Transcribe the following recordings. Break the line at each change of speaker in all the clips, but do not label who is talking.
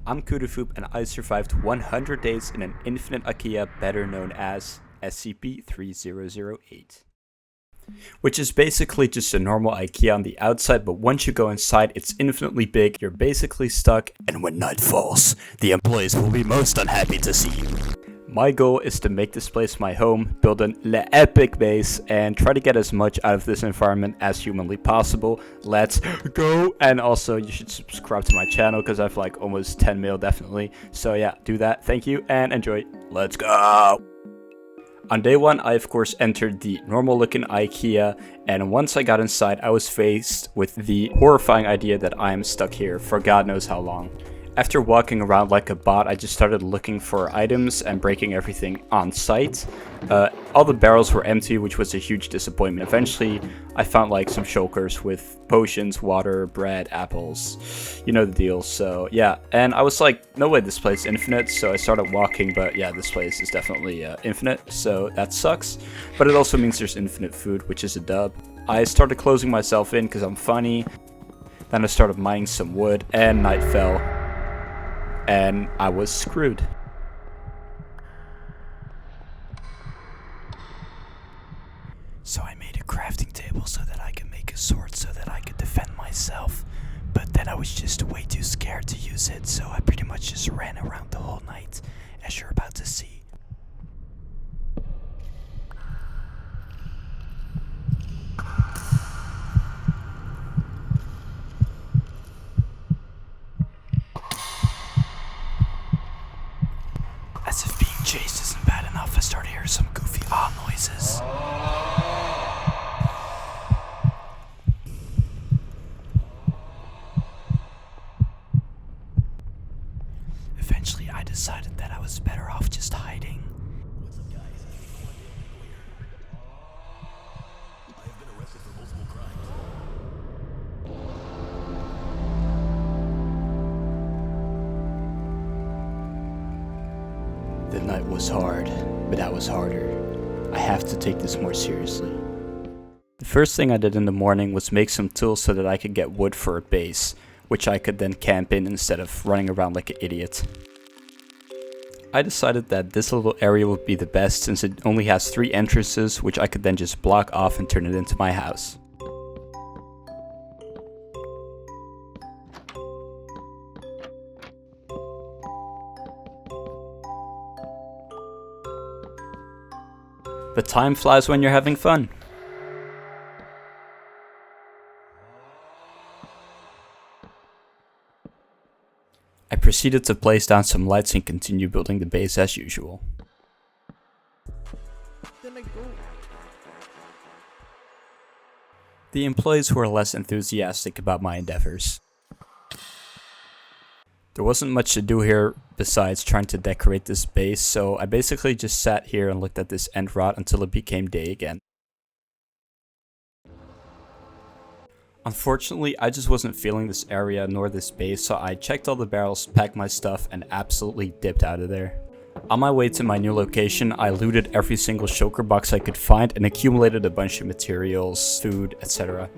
I'm Kudafoop and I survived 100 days in an infinite IKEA, better known as SCP-3008. Which is basically just a normal IKEA on the outside, but once you go inside, it's infinitely big, you're basically stuck, and when night falls, the employees will be most unhappy to see you. My goal is to make this place my home, build an epic base, and try to get as much out of this environment as humanly possible. Let's go! And also, you should subscribe to my channel, because I have like almost 10 mil definitely. So yeah, do that, thank you, and enjoy. Let's go! On day 1, I of course entered the normal looking IKEA, and once I got inside, I was faced with the horrifying idea that I am stuck here for God knows how long. After walking around like a bot, I just started looking for items and breaking everything on site. All the barrels were empty, which was a huge disappointment. Eventually, I found like some shulkers with potions, water, bread, apples. You know the deal, so yeah. And I was like, no way, this place is infinite, so I started walking, but yeah, this place is definitely infinite, so that sucks. But it also means there's infinite food, which is a dub. I started closing myself in because I'm funny. Then I started mining some wood, and night fell. And I was screwed. So I made a crafting table so that I could make a sword so that I could defend myself. But then I was just way too scared to use it, so I pretty much just ran around the whole night, as you're about to see. As if being chased isn't bad enough, I started hearing some goofy noises. Eventually, I decided that I was better off just hiding.
What's up, guys? I have been arrested for multiple crimes.
The night was hard, but that was harder. I have to take this more seriously. The first thing I did in the morning was make some tools so that I could get wood for a base, which I could then camp in instead of running around like an idiot. I decided that this little area would be the best since it only has 3 entrances, which I could then just block off and turn it into my house. But time flies when you're having fun. I proceeded to place down some lights and continue building the base as usual. The employees were less enthusiastic about my endeavors. There wasn't much to do here besides trying to decorate this base, so I basically just sat here and looked at this end rod until it became day again. Unfortunately, I just wasn't feeling this area nor this base, so I checked all the barrels, packed my stuff, and absolutely dipped out of there. On my way to my new location, I looted every single shulker box I could find and accumulated a bunch of materials, food, etc.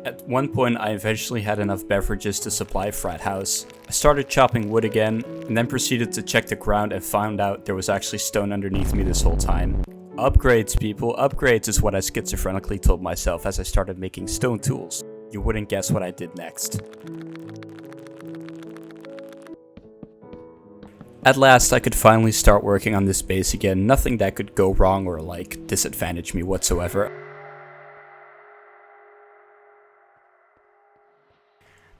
At one point, I eventually had enough beverages to supply a frat house. I started chopping wood again, and then proceeded to check the ground and found out there was actually stone underneath me this whole time. Upgrades, people, upgrades is what I schizophrenically told myself as I started making stone tools. You wouldn't guess what I did next. At last, I could finally start working on this base again, nothing that could go wrong or like disadvantage me whatsoever.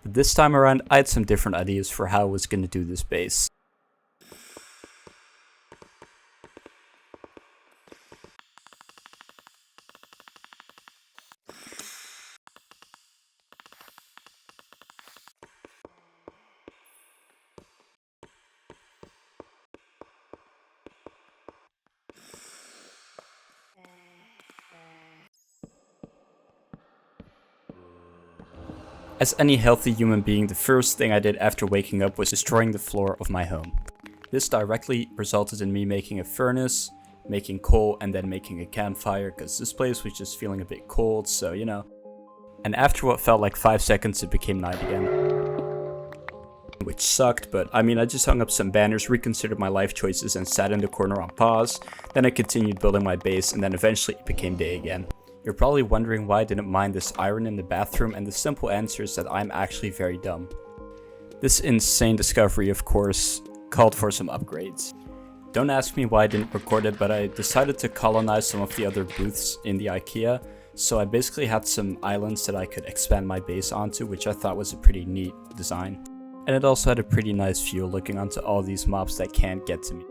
But this time around, I had some different ideas for how I was going to do this base. As any healthy human being, the first thing I did after waking up was destroying the floor of my home. This directly resulted in me making a furnace, making coal and then making a campfire because this place was just feeling a bit cold, so you know. And after what felt like 5 seconds, it became night again, which sucked, but I mean, I just hung up some banners, reconsidered my life choices, and sat in the corner on pause. Then I continued building my base, and then eventually it became day again. You're probably wondering why I didn't mind this iron in the bathroom, and the simple answer is that I'm actually very dumb. This insane discovery, of course, called for some upgrades. Don't ask me why I didn't record it, but I decided to colonize some of the other booths in the IKEA, so I basically had some islands that I could expand my base onto, which I thought was a pretty neat design. And it also had a pretty nice view looking onto all these mobs that can't get to me.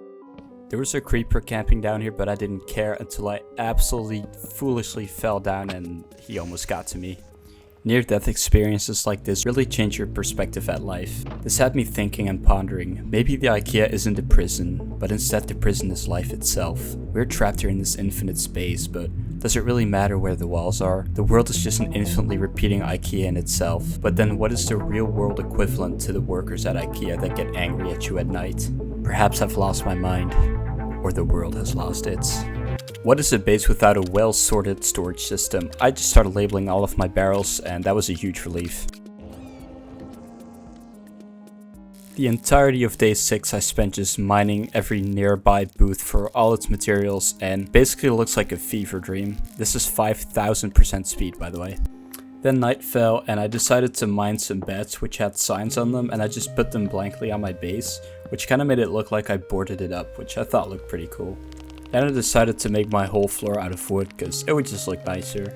There was a creeper camping down here, but I didn't care until I absolutely foolishly fell down and he almost got to me. Near-death experiences like this really change your perspective at life. This had me thinking and pondering, maybe the IKEA isn't a prison, but instead the prison is life itself. We're trapped here in this infinite space, but does it really matter where the walls are? The world is just an infinitely repeating IKEA in itself. But then what is the real world equivalent to the workers at IKEA that get angry at you at night? Perhaps I've lost my mind, or the world has lost its. What is a base without a well-sorted storage system? I just started labeling all of my barrels, and that was a huge relief. The entirety of day 6 I spent just mining every nearby booth for all its materials, and basically it looks like a fever dream. This is 5000% speed, by the way. Then night fell and I decided to mine some beds which had signs on them, and I just put them blankly on my base, which kind of made it look like I boarded it up, which I thought looked pretty cool. Then I decided to make my whole floor out of wood because it would just look nicer.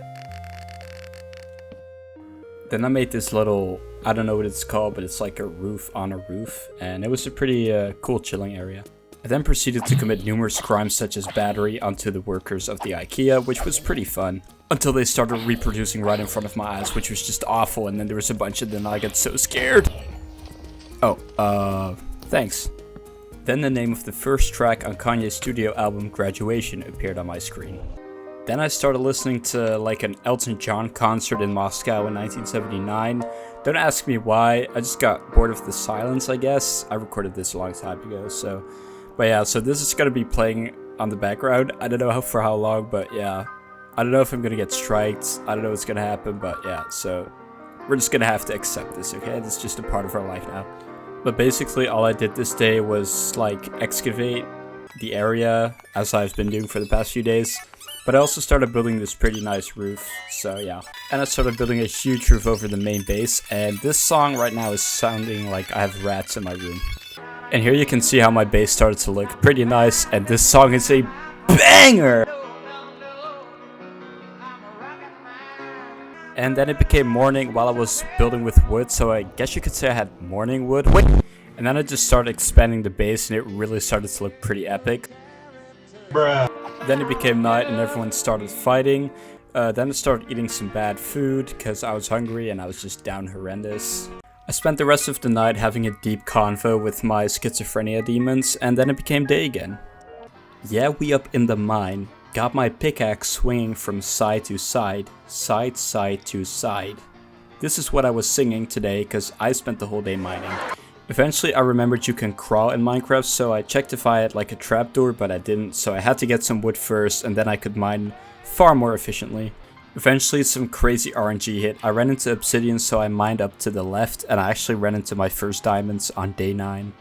Then I made this little, I don't know what it's called, but it's like a roof on a roof, and it was a pretty cool chilling area. I then proceeded to commit numerous crimes such as battery onto the workers of the IKEA, which was pretty fun. Until they started reproducing right in front of my eyes, which was just awful, and then there was a bunch of them and I got so scared. Oh, thanks. Then the name of the first track on Kanye's studio album Graduation appeared on my screen. Then I started listening to like an Elton John concert in Moscow in 1979. Don't ask me why, I just got bored of the silence, I guess. I recorded this a long time ago, so. But yeah, so this is gonna be playing on the background. I don't know for how long, but yeah. I don't know if I'm gonna get striked. I don't know what's gonna happen, but yeah, so. We're just gonna have to accept this, okay? This is just a part of our life now. But basically all I did this day was like excavate the area as I've been doing for the past few days. But I also started building this pretty nice roof, so yeah. And I started building a huge roof over the main base, and this song right now is sounding like I have rats in my room. And here you can see how my base started to look pretty nice, and this song is a banger! And then it became morning while I was building with wood, so I guess you could say I had morning wood. Wait. And then I just started expanding the base, and it really started to look pretty epic. Bruh. Then it became night and everyone started fighting. Then I started eating some bad food because I was hungry and I was just down horrendous. I spent the rest of the night having a deep convo with my schizophrenia demons, and then it became day again. Yeah, we up in the mine. Got my pickaxe swinging from side to side, side to side. This is what I was singing today because I spent the whole day mining. Eventually I remembered you can crawl in Minecraft, so I checked if I had like a trapdoor, but I didn't, so I had to get some wood first and then I could mine far more efficiently. Eventually some crazy RNG hit. I ran into obsidian, so I mined up to the left, and I actually ran into my first diamonds on day 9.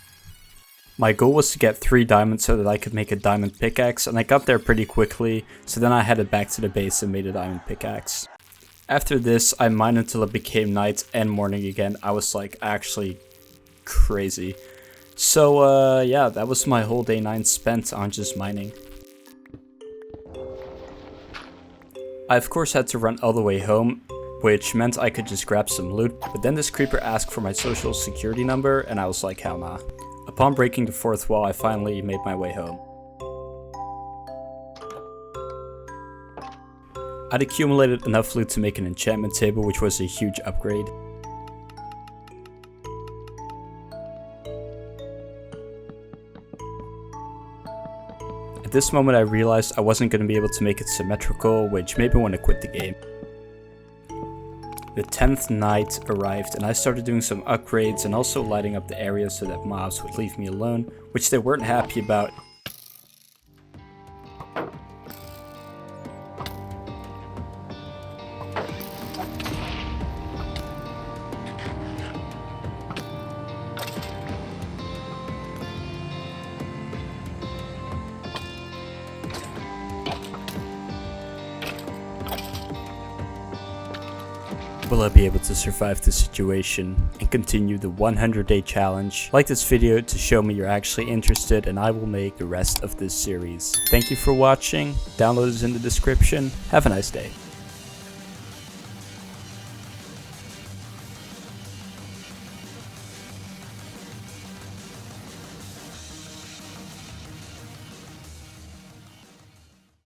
My goal was to get 3 diamonds so that I could make a diamond pickaxe, and I got there pretty quickly, so then I headed back to the base and made a diamond pickaxe. After this, I mined until it became night and morning again. I was like actually crazy. So yeah, that was my whole day 9 spent on just mining. I of course had to run all the way home, which meant I could just grab some loot, but then this creeper asked for my social security number, and I was like, hell nah. Upon breaking the 4th wall, I finally made my way home. I'd accumulated enough loot to make an enchantment table, which was a huge upgrade. At this moment I realized I wasn't going to be able to make it symmetrical, which made me want to quit the game. The 10th night arrived and I started doing some upgrades and also lighting up the area so that mobs would leave me alone, which they weren't happy about. Will I be able to survive the situation and continue the 100-day challenge? Like this video to show me you're actually interested, and I will make the rest of this series. Thank you for watching. Download is in the description. Have a nice day.